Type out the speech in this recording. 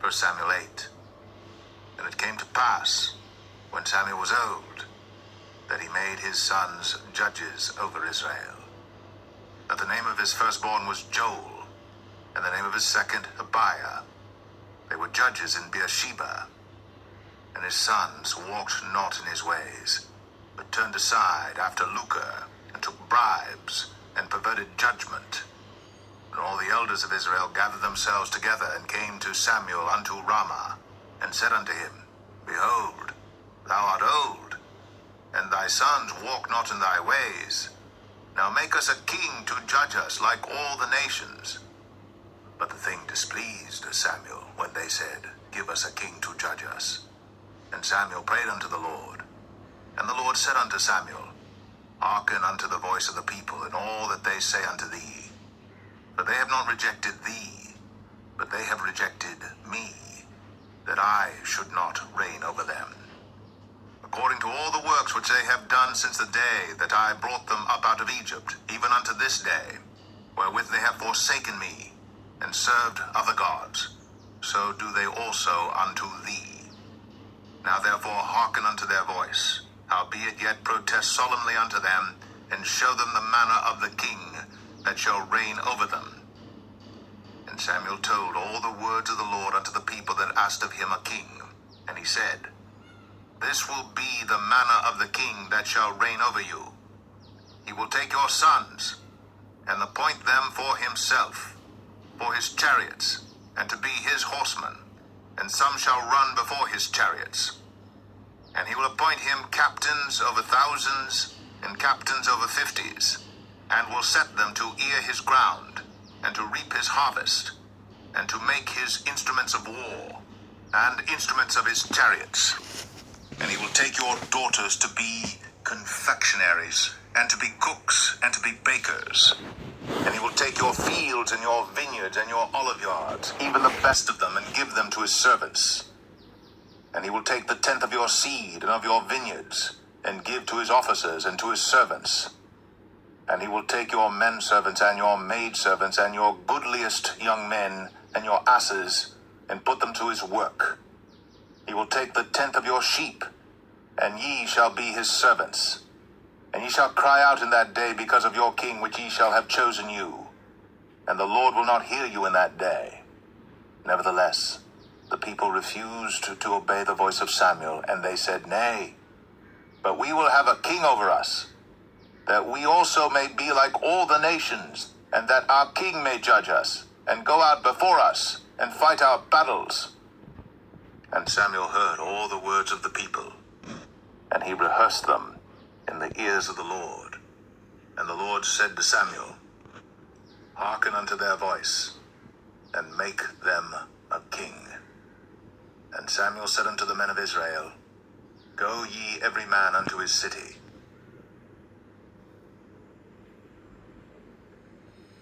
1 Samuel 8. And it came to pass, when Samuel was old, that he made his sons judges over Israel. That the name of his firstborn was Joel, and the name of his second Abiah. They were judges in Beersheba. And his sons walked not in his ways, but turned aside after lucre, and took bribes, and perverted judgment. And all the elders of Israel gathered themselves together, and came to Samuel unto Ramah, and said unto him, Behold, thou art old, and thy sons walk not in thy ways. Now make us a king to judge us like all the nations. But the thing displeased Samuel, when they said, Give us a king to judge us. And Samuel prayed unto the Lord. And the Lord said unto Samuel, Hearken unto the voice of the people, in all that they say unto thee. For they have not rejected thee, but they have rejected me, that I should not reign over them. According to all the works which they have done since the day that I brought them up out of Egypt, even unto this day, wherewith they have forsaken me, and served other gods, so do they also unto thee. Now therefore hearken unto their voice, howbeit yet protest solemnly unto them, and show them the manner of the king that shall reign over them. And Samuel told all the words of the Lord unto the people that asked of him a king. And he said, This will be the manner of the king that shall reign over you. He will take your sons, and appoint them for himself, for his chariots, and to be his horsemen, and some shall run before his chariots. And he will appoint him captains over thousands, and captains over fifties, and will set them to ear his ground, and to reap his harvest, and to make his instruments of war, and instruments of his chariots. And he will take your daughters to be confectionaries, and to be cooks, and to be bakers. And he will take your fields, and your vineyards, and your olive yards, even the best of them, and give them to his servants. And he will take the tenth of your seed, and of your vineyards, and give to his officers, and to his servants. And he will take your men servants, and your maid servants, and your goodliest young men, and your asses, and put them to his work. He will take the tenth of your sheep, and ye shall be his servants. And ye shall cry out in that day because of your king, which ye shall have chosen you. And the Lord will not hear you in that day. Nevertheless, the people refused to obey the voice of Samuel, and they said, Nay, but we will have a king over us, that we also may be like all the nations, and that our king may judge us, and go out before us, and fight our battles. And Samuel heard all the words of the people, and he rehearsed them in the ears of the Lord. And the Lord said to Samuel, Hearken unto their voice, and make them a king. And Samuel said unto the men of Israel, Go ye every man unto his city.